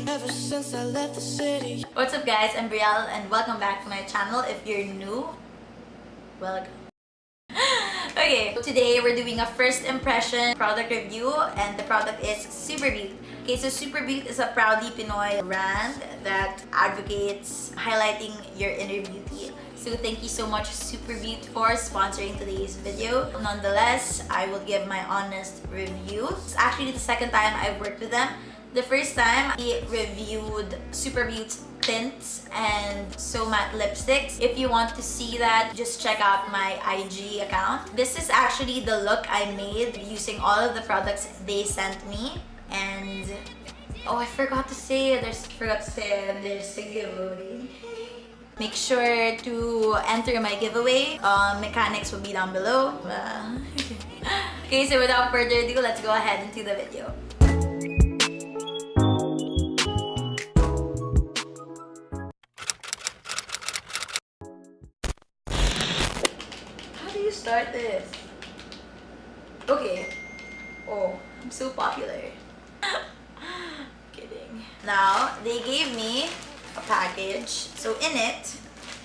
Ever since I left the city. What's up guys, I'm Brielle and welcome back to my channel. If you're new, welcome. Okay, so today we're doing a first impression product review and the product is SOOPERBEAUTE. Okay, so SOOPERBEAUTE is a proudly Pinoy brand that advocates highlighting your inner beauty. So thank you so much SOOPERBEAUTE for sponsoring today's video. Nonetheless, I will give my honest review. It's actually the second time I've worked with them. The first time, I reviewed SOOPERBEAUTE tints and So Matte lipsticks. If you want to see that, just check out my IG account. This is actually the look I made using all of the products they sent me. And oh, I forgot to say, there's a giveaway. Make sure to enter my giveaway. Mechanics will be down below. Okay, so without further ado, let's go ahead into the video. Start this. Okay. Oh, I'm so popular. Kidding. Now, they gave me a package. So in it,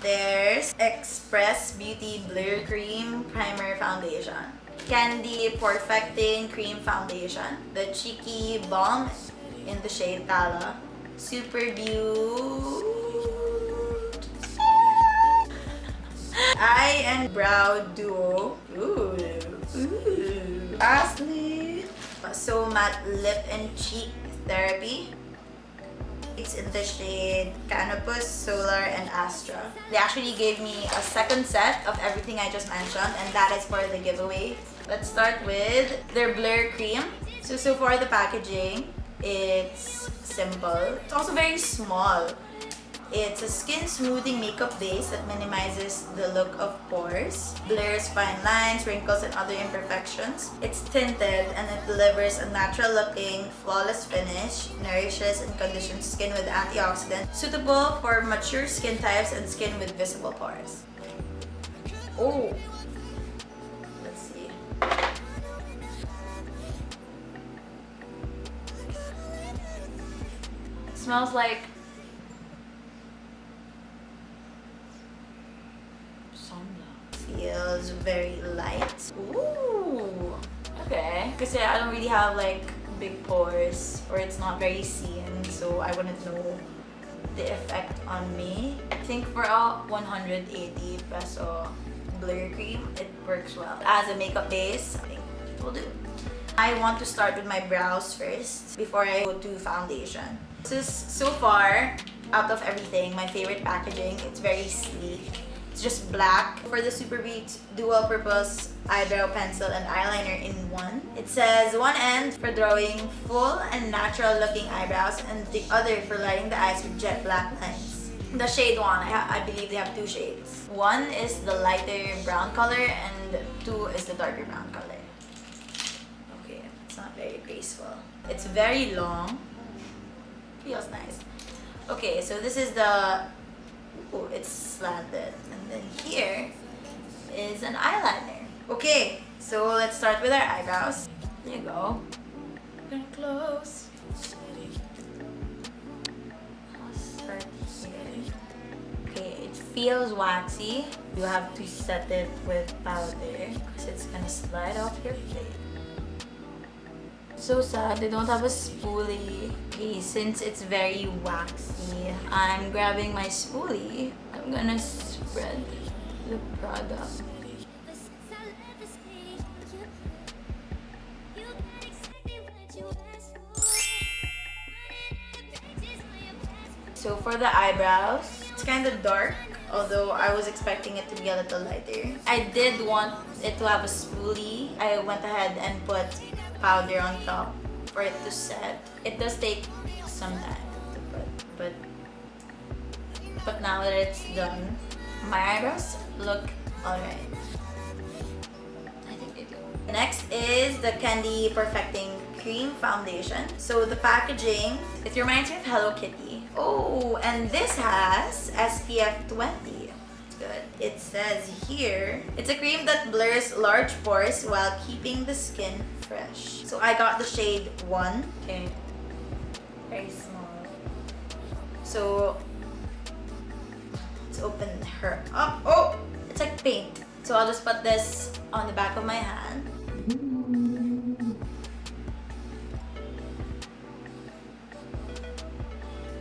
there's Express Beauty Blair Cream Primer Foundation, Candy Porefecting Cream Foundation, the Cheeky Balm in the shade TALA, SOOPERBEAUTE Eye and Brow Duo. Lastly, So Matte Lip and Cheek Therapy. It's in the shade Canopus, Solar, and Astra. They actually gave me a second set of everything I just mentioned, and that is for the giveaway. Let's start with their Blair Cream. So far the packaging, it's simple. It's also very small. It's a skin smoothing makeup base that minimizes the look of pores, blurs fine lines, wrinkles, and other imperfections. It's tinted and it delivers a natural looking, flawless finish, nourishes and conditions skin with antioxidants, suitable for mature skin types and skin with visible pores. Oh! Let's see. It smells like feels very light. Ooh, okay. Because I don't really have like big pores or it's not very seen, so I wouldn't know the effect on me. I think for a 180 peso Blair Cream, it works well. As a makeup base, I think it will do. I want to start with my brows first before I go to foundation. This is so far, out of everything, my favorite packaging. It's very sleek. It's just black. For the SOOPERBEAUTE dual purpose eyebrow pencil and eyeliner in one. It says one end for drawing full and natural looking eyebrows and the other for lighting the eyes with jet black lines. The shade one, I believe they have two shades. One is the lighter brown color and two is the darker brown color. Okay, it's not very graceful. It's very long. Feels nice. Okay, so this is the... Oh, it's slanted. And then here is an eyeliner. Okay, so let's start with our eyebrows. There you go. I'm gonna close. I'll start here. Okay, it feels waxy. You have to set it with powder because it's gonna slide off your face. So sad they don't have a spoolie. Okay, since it's very waxy, I'm grabbing my spoolie. I'm gonna spread the product. So for the eyebrows, it's kind of dark, although I was expecting it to be a little lighter. I did want it to have a spoolie. I went ahead and put powder on top for it to set. It does take some time to put, but now that it's done, my eyebrows look alright. I think they do. Next is the Candy Perfecting Cream Foundation. So the packaging, it reminds me of Hello Kitty. Oh, and this has SPF 20. It's good. It's says here, it's a cream that blurs large pores while keeping the skin fresh. So I got the shade 1. Okay. Very small. So let's open her up. Oh! It's like paint. So I'll just put this on the back of my hand.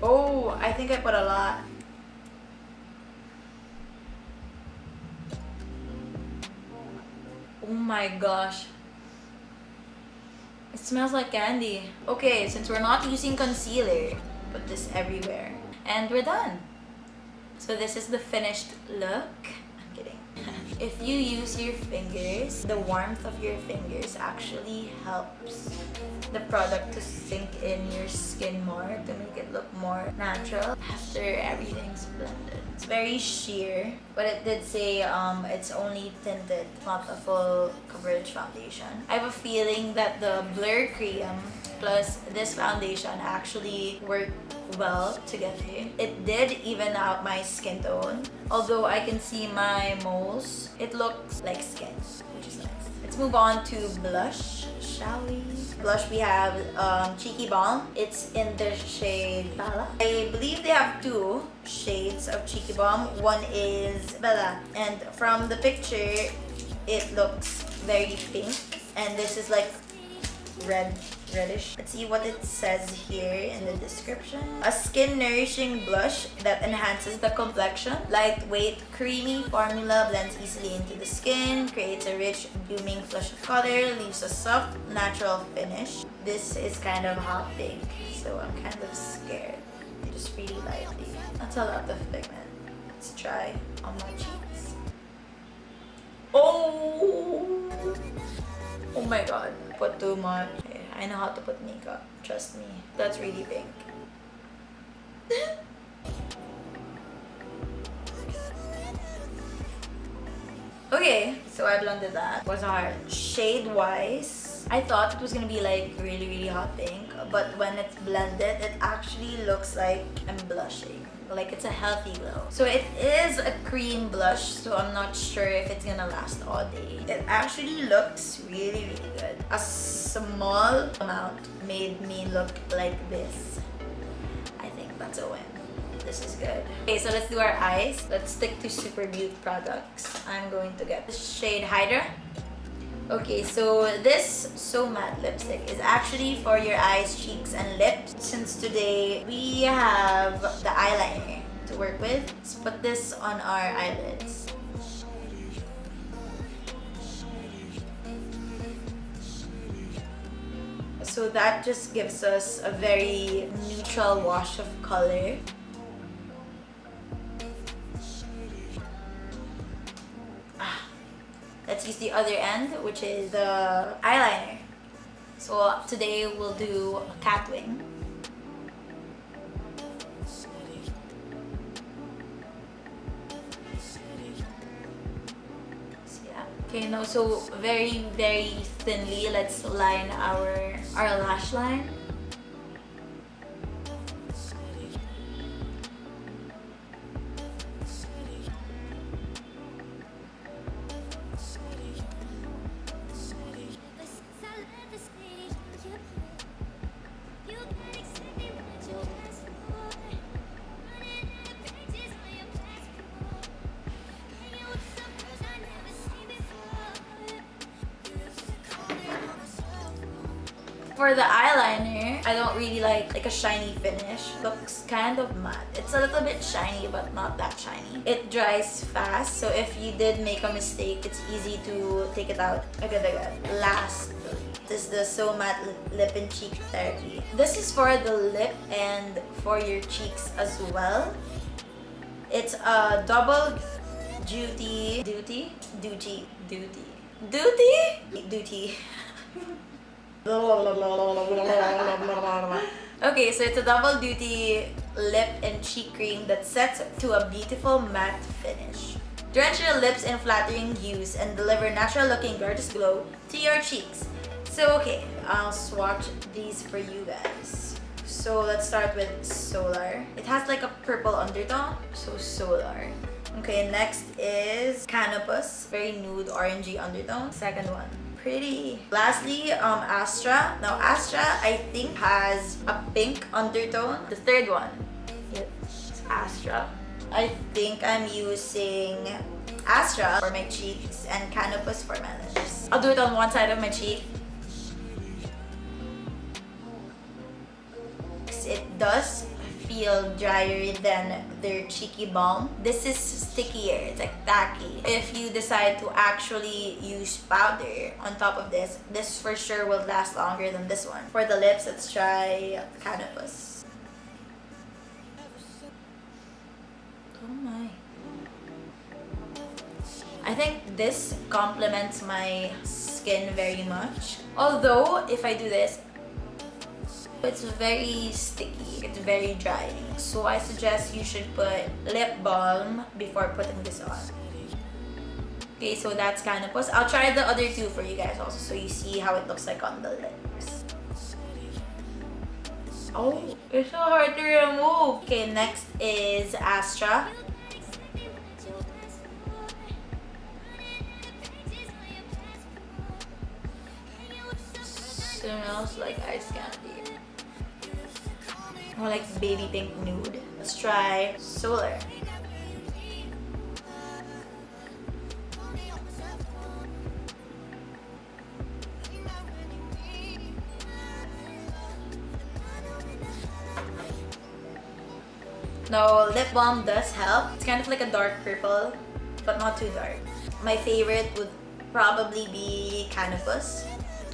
Oh, I think I put a lot. Oh my gosh. It smells like candy. Okay, since we're not using concealer, put this everywhere. And we're done. So this is the finished look. I'm kidding. If you use your fingers, the warmth of your fingers actually helps the product to sink in your skin more, to make it look more natural after everything's blended. It's very sheer, but it did say it's only tinted, not a full coverage foundation. I have a feeling that the Blair Cream plus this foundation actually work well together. It did even out my skin tone. Although I can see my moles, it looks like skin, which is nice. Let's move on to blush, shall we? Blush, we have Cheeky Balm. It's in the shade TALA. I believe they have 2 shades of Cheeky Balm. One is Bella, and from the picture, it looks very pink, and this is like reddish. Let's see what it says here in the description. A skin nourishing blush that enhances the complexion. Lightweight, creamy formula blends easily into the skin, creates a rich, blooming flush of color, leaves a soft, natural finish. This is kind of hot pink, so I'm kind of scared. Just really lightly. That's a lot of pigment. Let's try on my cheeks. Oh! Oh my god. Put too much. Okay, I know how to put makeup. Trust me. That's really pink. Okay, so I blended that. It was hard. Shade-wise, I thought it was gonna be like really hot pink, but when it's blended, it actually looks like I'm blushing. Like it's a healthy glow. So it is a cream blush, so I'm not sure if it's gonna last all day. It actually looks really good. A small amount made me look like this. I think that's a win. This is good. Okay, so let's do our eyes. Let's stick to SOOPERBEAUTE products. I'm going to get the shade Hydra. Okay, so this So Matte lipstick is actually for your eyes, cheeks, and lips. Since today we have the eyeliner to work with, let's put this on our eyelids. So that just gives us a very neutral wash of color. Let's use the other end, which is the eyeliner. So today we'll do a cat wing. See that? Okay, now so very thinly, let's line our lash line. For the eyeliner, I don't really like a shiny finish. Looks kind of matte. It's a little bit shiny, but not that shiny. It dries fast, so if you did make a mistake, it's easy to take it out agad-agad. Lastly, this is the So Matte Lip and Cheek Therapy. This is for the lip and for your cheeks as well. It's a double duty. Okay, so it's a double duty lip and cheek cream that sets to a beautiful matte finish. Drench your lips in flattering hues and deliver natural looking gorgeous glow to your cheeks. So okay, I'll swatch these for you guys. So let's start with Solar. It has like a purple undertone, so Solar. Okay, next is Canopus. Very nude orangey undertone. Second one. Pretty. Lastly, Astra. Now, Astra, I think, has a pink undertone. The third one. Yep, it's Astra. I think I'm using Astra for my cheeks and Canopus for my lips. I'll do it on one side of my cheek. It does feel drier than their cheeky balm. This is stickier, it's like tacky. If you decide to actually use powder on top of this, this for sure will last longer than this one. For the lips, let's try Canopus. Oh my. I think this complements my skin very much. Although, if I do this, it's very sticky, it's very drying. So I suggest you should put lip balm before putting this on. Okay, so that's Canopus. I'll try the other two for you guys also so you see how it looks like on the lips. Oh, it's so hard to remove. Okay, next is Astra. Smells like ice candy. Or like baby pink nude. Let's try Solar. Now, lip balm does help. It's kind of like a dark purple, but not too dark. My favorite would probably be Canopus,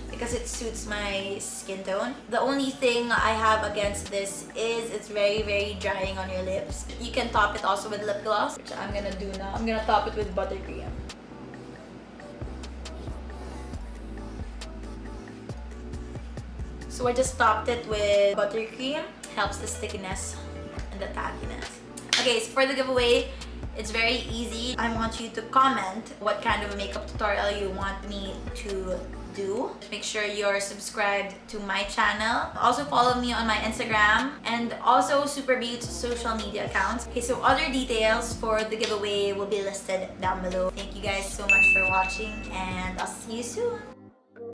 because it suits my skin tone. The only thing I have against this is it's very, very drying on your lips. You can top it also with lip gloss, which I'm gonna do now. I'm gonna top it with buttercream. So I just topped it with buttercream. Helps the stickiness and the tackiness. Okay, so for the giveaway, it's very easy. I want you to comment what kind of makeup tutorial you want me to do. Make sure you're subscribed to my channel. Also follow me on my Instagram and also SOOPERBEAUTE's social media accounts. Okay, so other details for the giveaway will be listed down below. Thank you guys so much for watching and I'll see you soon.